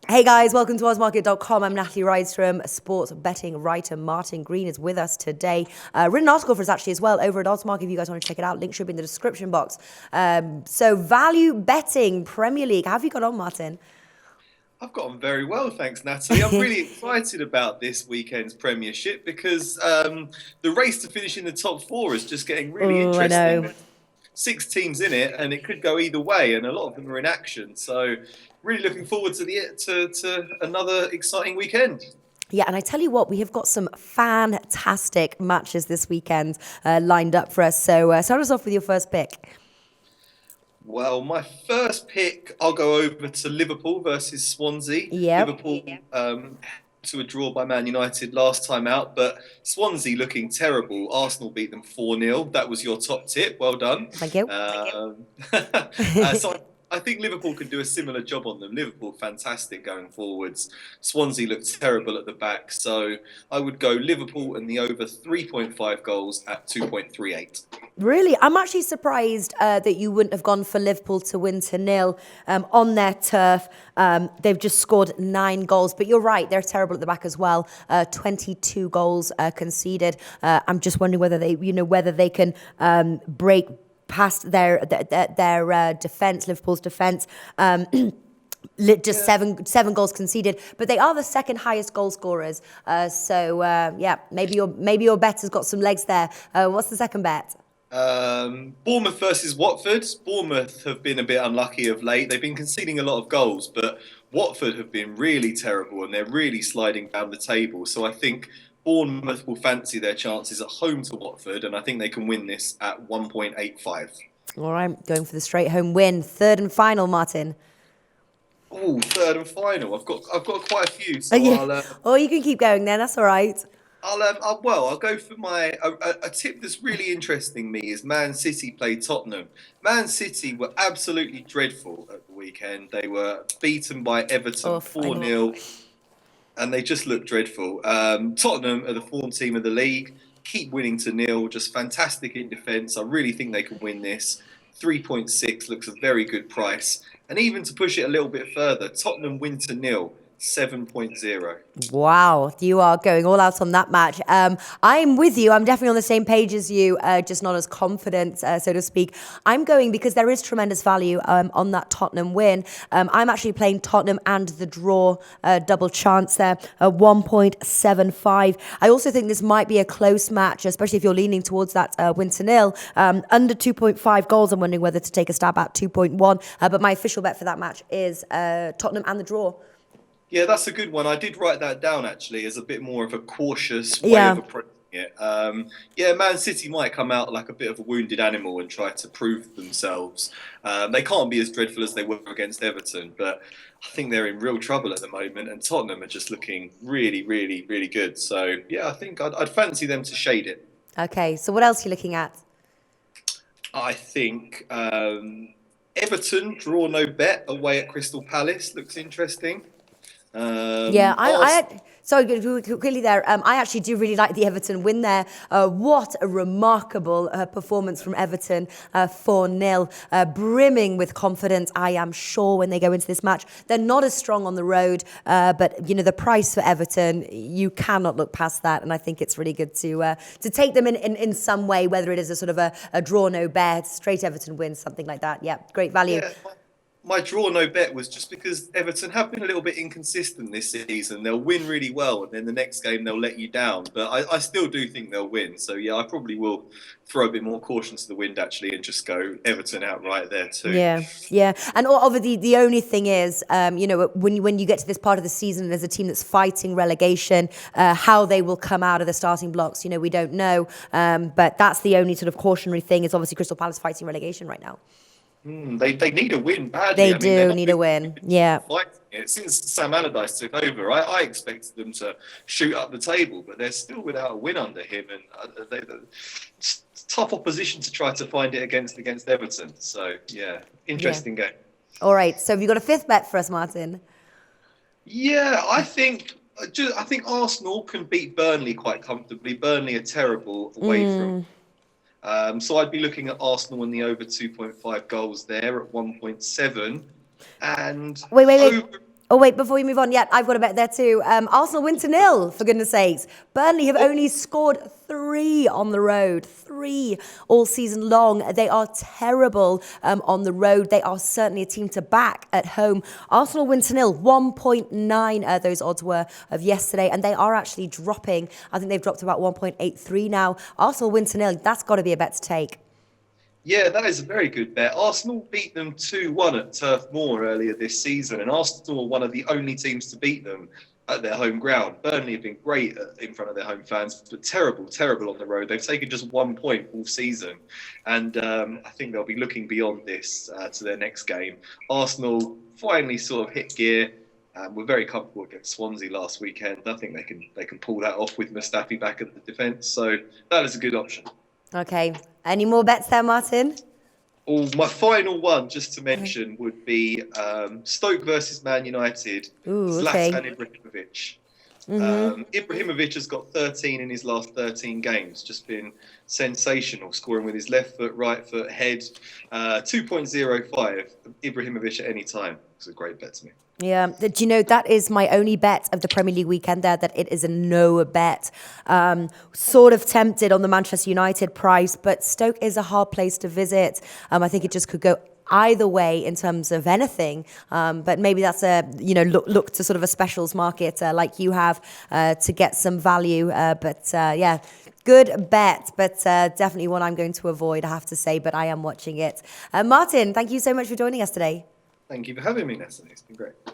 Hey guys, welcome to oddsmarket.com. I'm Natalie Rydstrom, a sports betting writer. Martin Green is with us today. Written an article for us actually as well over at Oddsmarket if you guys want to check it out. Link should be in the description box. So value betting, Premier League. How have you got on, Martin? I've got on very well, thanks, Natalie. I'm really excited about this weekend's Premiership because the race to finish in the top four is just getting really Oh, I interesting. know. There's 6 teams in it, and it could go either way, and a lot of them are in action. So, really looking forward to to another exciting weekend. Yeah, and I tell you what, we have got some fantastic matches this weekend lined up for us. So start us off with your first pick. Well, my first pick, I'll go over to Liverpool versus Swansea. Yep. Liverpool to a draw by Man United last time out, but Swansea looking terrible. Arsenal beat them 4-0. That was your top tip. Well done. Thank you. So I think Liverpool can do a similar job on them. Liverpool fantastic going forwards. Swansea looked terrible at the back, so I would go Liverpool and the over 3.5 goals at 2.38. Really? I'm actually surprised that you wouldn't have gone for Liverpool to win to nil on their turf. They've just scored 9 goals, but you're right, they're terrible at the back as well. 22 goals conceded. I'm just wondering whether they can break past their defence, Liverpool's defence. Just seven goals conceded, but they are the second highest goal scorers. Yeah, maybe your bet has got some legs there. What's the second bet? Bournemouth versus Watford. Bournemouth have been a bit unlucky of late. They've been conceding a lot of goals, but Watford have been really terrible and they're really sliding down the table. So I think Bournemouth will fancy their chances at home to Watford, and I think they can win this at 1.85. All right, going for the straight home win. Third and final, Martin. Oh, third and final. I've got quite a few, Oh, so yeah. Oh, you can keep going then. That's all right. I'll go for a tip that's really interesting me is Man City play Tottenham. Man City were absolutely dreadful at the weekend. They were beaten by Everton Oh, I 4 know. 0 and they just looked dreadful. Tottenham are the form team of the league, keep winning to nil, just fantastic in defence. I really think they can win this. 3.6 looks a very good price. And even to push it a little bit further, Tottenham win to nil, 7.0. Wow, you are going all out on that match. I'm with you. I'm definitely on the same page as you, just not as confident, so to speak. I'm going because there is tremendous value on that Tottenham win. I'm actually playing Tottenham and the draw, double chance there, 1.75. I also think this might be a close match, especially if you're leaning towards that win to nil. Under 2.5 goals, I'm wondering whether to take a stab at 2.1. But my official bet for that match is Tottenham and the draw. Yeah, that's a good one. I did write that down actually as a bit more of a cautious way of Yeah. approaching it. Yeah, Man City might come out like a bit of a wounded animal and try to prove themselves. They can't be as dreadful as they were against Everton, but I think they're in real trouble at the moment, and Tottenham are just looking really, really, really good. So yeah, I think I'd fancy them to shade it. Okay, so what else are you looking at? I think Everton draw no bet away at Crystal Palace looks interesting. Yeah, Ars- sorry, quickly there. I actually do really like the Everton win there. What a remarkable performance from Everton, 4-0, brimming with confidence, I am sure, when they go into this match. They're not as strong on the road, but, the price for Everton, you cannot look past that, and I think it's really good to take them in some way, whether it is a sort of a draw no bet, straight Everton win, something like that. Yeah, great value. yeah, my draw no bet was just because Everton have been a little bit inconsistent this season. They'll win really well, and then the next game they'll let you down. But I still do think they'll win. So yeah, I probably will throw a bit more caution to the wind actually, and just go Everton outright there too. Yeah, yeah, and obviously the only thing is, when you get to this part of the season, there's a team that's fighting relegation. How they will come out of the starting blocks, we don't know. But that's the only sort of cautionary thing. Is obviously Crystal Palace fighting relegation right now. They need a win badly. They I mean, they're do not need a win. Yeah. fighting it since Sam Allardyce took over. I expected them to shoot up the table, but they're still without a win under him, and it's tough opposition to try to find it against Everton. So yeah, Yeah. interesting game. All right. So have you got a fifth bet for us, Martin? Yeah, I think Arsenal can beat Burnley quite comfortably. Burnley are terrible away from. So I'd be looking at Arsenal in the over 2.5 goals there at 1.7, and Wait. over. Oh, wait, before we move on, I've got a bet there too. Arsenal win to nil, for goodness sakes. Burnley have only scored 3 on the road, 3 all season long. They are terrible on the road. They are certainly a team to back at home. Arsenal win to nil, 1.9 those odds were of yesterday, and they are actually dropping. I think they've dropped to about 1.83 now. Arsenal win to nil, that's got to be a bet to take. Yeah, that is a very good bet. Arsenal beat them 2-1 at Turf Moor earlier this season, and Arsenal are one of the only teams to beat them at their home ground. Burnley have been great in front of their home fans, but terrible on the road. They've taken just 1 point all season, and I think they'll be looking beyond this to their next game. Arsenal finally sort of hit gear. We're very comfortable against Swansea last weekend. I think they can pull that off with Mustafi back at the defence, so that is a good option. Okay. Any more bets there, Martin? Oh, my final one, just to mention, would be Stoke versus Man United. Ooh, okay. Zlatan Ibrahimovic. Ibrahimovic has got 13 in his last 13 games. Just been sensational, scoring with his left foot, right foot, head. 2.05. Ibrahimovic at any time. It's a great bet to me. Yeah, do you know, that is my only bet of the Premier League weekend there, that it is a no bet. Sort of tempted on the Manchester United price, but Stoke is a hard place to visit. I think it just could go either way in terms of anything. But maybe that's look to sort of a specials market like you have to get some value. But good bet, but definitely one I'm going to avoid, I have to say, but I am watching it. Martin, thank you so much for joining us today. Thank you for having me, Natalie. It's been great.